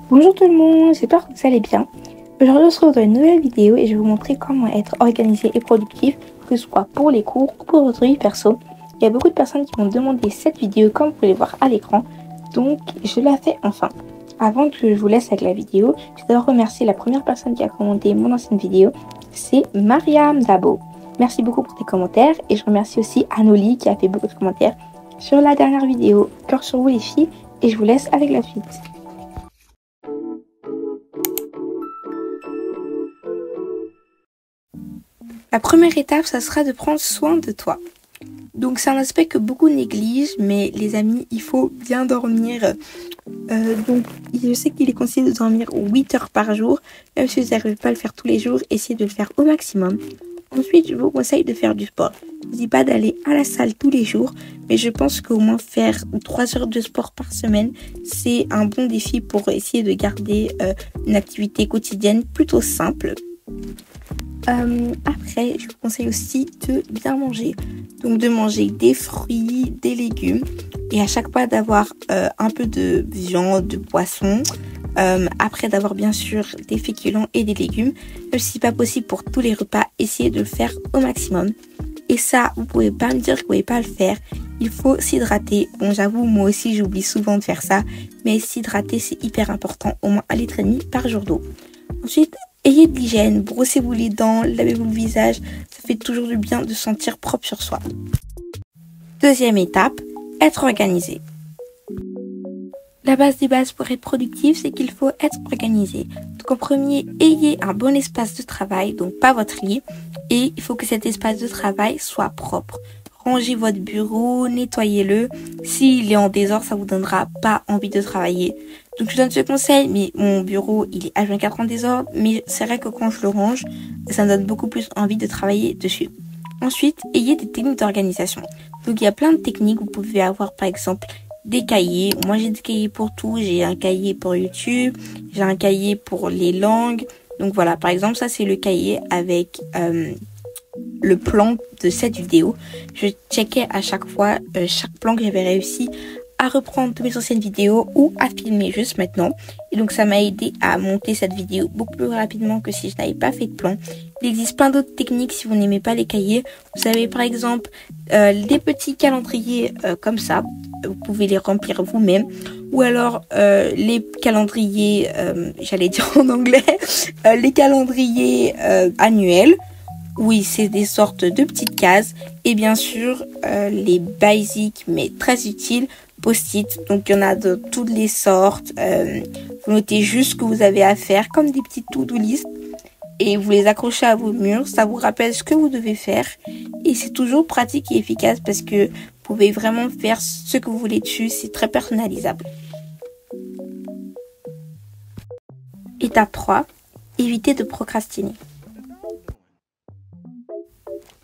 Bonjour tout le monde, j'espère que vous allez bien. Aujourd'hui on se retrouve dans une nouvelle vidéo et je vais vous montrer comment être organisé et productif, que ce soit pour les cours ou pour votre vie perso. Il y a beaucoup de personnes qui m'ont demandé cette vidéo comme vous pouvez le voir à l'écran, donc je la fais enfin. Avant que je vous laisse avec la vidéo, je vais d'abord remercier la première personne qui a commenté mon ancienne vidéo, c'est Mariam Dabo. Merci beaucoup pour tes commentaires et je remercie aussi Anoli qui a fait beaucoup de commentaires sur la dernière vidéo. Cœur sur vous les filles et je vous laisse avec la suite. La première étape, ça sera de prendre soin de toi. Donc c'est un aspect que beaucoup négligent, mais les amis, il faut bien dormir. Donc je sais qu'il est conseillé de dormir 8 heures par jour. Même si vous n'arrivez pas à le faire tous les jours, essayez de le faire au maximum. Ensuite, je vous conseille de faire du sport. Je ne dis pas d'aller à la salle tous les jours, mais je pense qu'au moins faire 3 heures de sport par semaine, c'est un bon défi pour essayer de garder une activité quotidienne plutôt simple. Après, je vous conseille aussi de bien manger. Donc de manger des fruits, des légumes et à chaque fois d'avoir un peu de viande, de poisson. Après d'avoir bien sûr des féculents et des légumes. Même si c'est pas possible pour tous les repas, essayez de le faire au maximum. Et ça, vous pouvez pas me dire que vous pouvez pas le faire. Il faut s'hydrater. Bon, j'avoue, moi aussi j'oublie souvent de faire ça. Mais s'hydrater, c'est hyper important. Au moins 1,5 litre par jour d'eau. Ensuite, ayez de l'hygiène, brossez-vous les dents, lavez-vous le visage, ça fait toujours du bien de sentir propre sur soi. Deuxième étape, être organisé. La base des bases pour être productif, c'est qu'il faut être organisé. Donc en premier, ayez un bon espace de travail, donc pas votre lit, et il faut que cet espace de travail soit propre. Rangez votre bureau, nettoyez-le. S'il est en désordre, ça vous donnera pas envie de travailler. Donc je donne ce conseil, mais mon bureau il est H24 en désordre, mais c'est vrai que quand je le range, ça me donne beaucoup plus envie de travailler dessus. Ensuite, ayez des techniques d'organisation. Donc il y a plein de techniques, vous pouvez avoir par exemple des cahiers. Moi j'ai des cahiers pour tout, j'ai un cahier pour YouTube, j'ai un cahier pour les langues. Donc voilà, par exemple ça c'est le cahier avec le plan de cette vidéo. Je checkais à chaque fois chaque plan que j'avais réussi à reprendre toutes mes anciennes vidéos ou à filmer juste maintenant. Et donc ça m'a aidé à monter cette vidéo beaucoup plus rapidement que si je n'avais pas fait de plan. Il existe plein d'autres techniques si vous n'aimez pas les cahiers. Vous avez par exemple des petits calendriers comme ça. Vous pouvez les remplir vous-même. Ou alors les calendriers, j'allais dire en anglais, les calendriers annuels. Oui, c'est des sortes de petites cases. Et bien sûr, les basiques mais très utiles, post-it. Donc, il y en a de toutes les sortes. Vous notez juste ce que vous avez à faire, comme des petites to-do list. Et vous les accrochez à vos murs. Ça vous rappelle ce que vous devez faire. Et c'est toujours pratique et efficace parce que vous pouvez vraiment faire ce que vous voulez dessus. C'est très personnalisable. Étape 3. Évitez de procrastiner.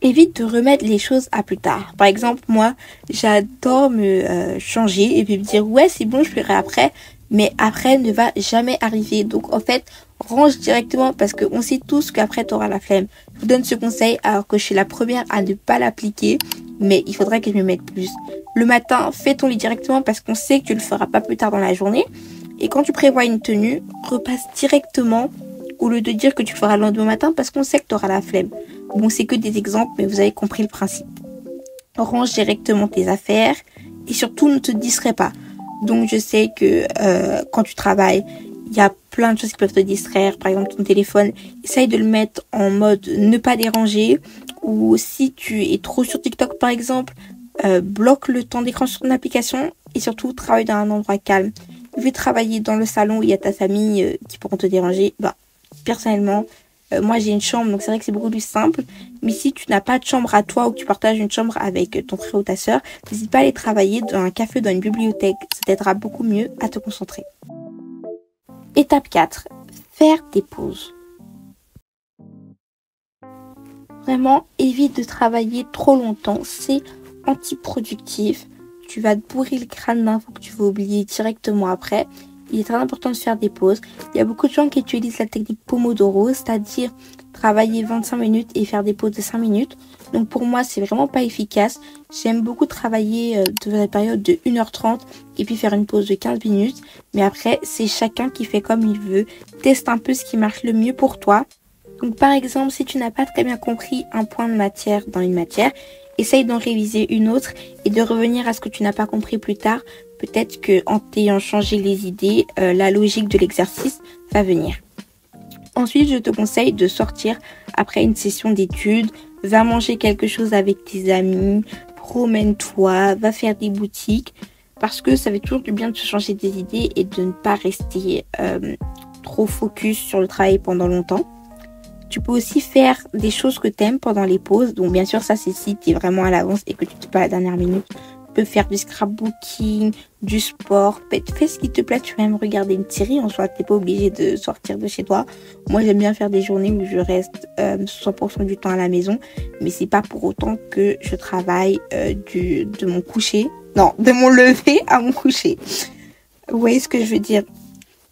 Évite de remettre les choses à plus tard. Par exemple, moi, j'adore me changer et puis me dire ouais, c'est bon, je ferai après. Mais après ne va jamais arriver. Donc en fait, range directement parce qu'on sait tous qu'après tu auras la flemme. Je vous donne ce conseil alors que je suis la première à ne pas l'appliquer. Mais il faudrait que je me mette plus. Le matin, fais ton lit directement parce qu'on sait que tu le feras pas plus tard dans la journée. Et quand tu prévois une tenue, repasse directement au lieu de dire que tu le feras le lendemain matin parce qu'on sait que tu auras la flemme. Bon, c'est que des exemples, mais vous avez compris le principe. Range directement tes affaires et surtout ne te distrais pas. Donc, je sais que quand tu travailles, il y a plein de choses qui peuvent te distraire. Par exemple, ton téléphone, essaye de le mettre en mode ne pas déranger. Ou si tu es trop sur TikTok, par exemple, bloque le temps d'écran sur ton application et surtout travaille dans un endroit calme. Tu veux travailler dans le salon où il y a ta famille qui pourront te déranger. Bah, personnellement, moi j'ai une chambre donc c'est vrai que c'est beaucoup plus simple, mais si tu n'as pas de chambre à toi ou que tu partages une chambre avec ton frère ou ta soeur, n'hésite pas à aller travailler dans un café, dans une bibliothèque, ça t'aidera beaucoup mieux à te concentrer. Étape 4, faire des pauses. Vraiment, évite de travailler trop longtemps, c'est antiproductif, tu vas te bourrer le crâne d'infos que tu vas oublier directement après. il est très important de faire des pauses. Il y a beaucoup de gens qui utilisent la technique Pomodoro, c'est-à-dire travailler 25 minutes et faire des pauses de 5 minutes. Donc pour moi, c'est vraiment pas efficace. J'aime beaucoup travailler dans la période de 1h30 et puis faire une pause de 15 minutes. Mais après, c'est chacun qui fait comme il veut. Teste un peu ce qui marche le mieux pour toi. Donc par exemple, si tu n'as pas très bien compris un point de matière dans une matière, essaye d'en réviser une autre et de revenir à ce que tu n'as pas compris plus tard. Peut-être qu'en t'ayant changé les idées, la logique de l'exercice va venir. Ensuite, je te conseille de sortir après une session d'études. Va manger quelque chose avec tes amis, promène-toi, va faire des boutiques. Parce que ça fait toujours du bien de se changer des idées et de ne pas rester trop focus sur le travail pendant longtemps. Tu peux aussi faire des choses que tu aimes pendant les pauses. Donc bien sûr, ça c'est si tu es vraiment à l'avance et que tu te pas à la dernière minute. Tu peux faire du scrapbooking, du sport. Fais ce qui te plaît. Tu peux même regarder une série. En soi, tu n'es pas obligé de sortir de chez toi. Moi, j'aime bien faire des journées où je reste 100% du temps à la maison. Mais c'est pas pour autant que je travaille de mon coucher. Non, de mon lever à mon coucher. Vous voyez ce que je veux dire?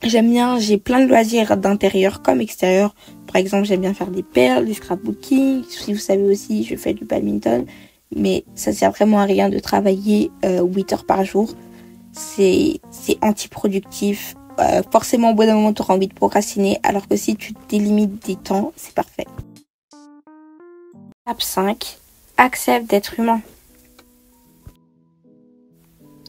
J'aime bien, j'ai plein de loisirs d'intérieur comme extérieur. Par exemple, j'aime bien faire des perles, du scrapbooking. Si vous savez aussi, je fais du badminton. Mais ça sert vraiment à rien de travailler 8 heures par jour. C'est antiproductif. Forcément, au bout d'un moment, tu auras envie de procrastiner. Alors que si tu délimites des temps, c'est parfait. Étape 5. Accepte d'être humain.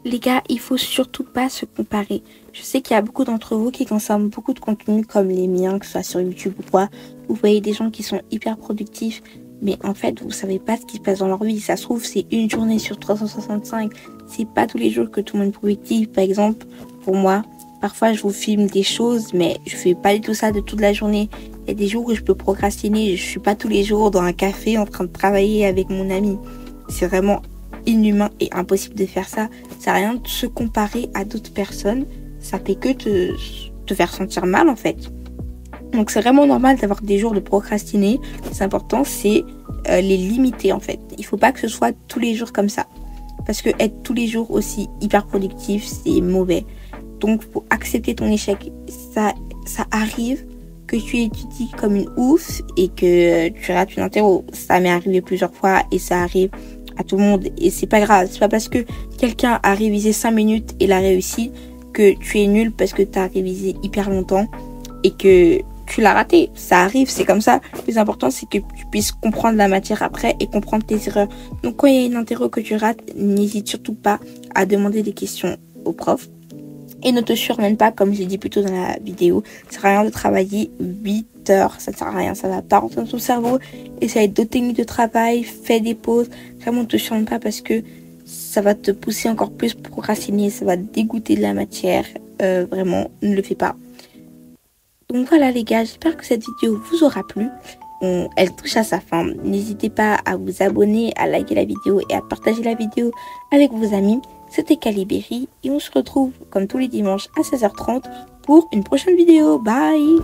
Les gars, il faut surtout pas se comparer. Je sais qu'il y a beaucoup d'entre vous qui consomment beaucoup de contenu comme les miens, que ce soit sur YouTube ou quoi. Vous voyez des gens qui sont hyper productifs, mais en fait, vous savez pas ce qui se passe dans leur vie. Ça se trouve, c'est une journée sur 365. C'est pas tous les jours que tout le monde est productif. Par exemple, pour moi, parfois je vous filme des choses, mais je fais pas du tout ça de toute la journée. Il y a des jours où je peux procrastiner. Je suis pas tous les jours dans un café en train de travailler avec mon ami. C'est vraiment inhumain et impossible de faire ça. Ça sert à rien de se comparer à d'autres personnes. Ça fait que te faire sentir mal en fait. Donc c'est vraiment normal d'avoir des jours de procrastiner. C'est important, c'est les limiter en fait. Il faut pas que ce soit tous les jours comme ça. Parce que être tous les jours aussi hyper productif, c'est mauvais. Donc faut accepter ton échec. Ça arrive que tu étudies comme une ouf et que tu rates une interro. Ça m'est arrivé plusieurs fois et ça arrive à tout le monde et c'est pas grave. C'est pas parce que quelqu'un a révisé 5 minutes et l'a réussi que tu es nul parce que tu as révisé hyper longtemps et que tu l'as raté. Ça arrive, c'est comme ça. Le plus important, c'est que tu puisses comprendre la matière après et comprendre tes erreurs. Donc quand il y a une interro que tu rates, n'hésite surtout pas à demander des questions au prof. Et ne te surmène pas, comme j'ai dit plus tôt dans la vidéo. Ça sert à rien de travailler 8 heures. Ça ne sert à rien. Ça va pas rentrer dans ton cerveau. Essaye d'autres techniques de travail. Fais des pauses. Vraiment, ne te surmène pas parce que ça va te pousser encore plus pour procrastiner. Ça va te dégoûter de la matière. Vraiment, ne le fais pas. Donc voilà les gars, j'espère que cette vidéo vous aura plu. Elle touche à sa fin. N'hésitez pas à vous abonner, à liker la vidéo et à partager la vidéo avec vos amis. C'était Caliberi et on se retrouve comme tous les dimanches à 16h30 pour une prochaine vidéo. Bye!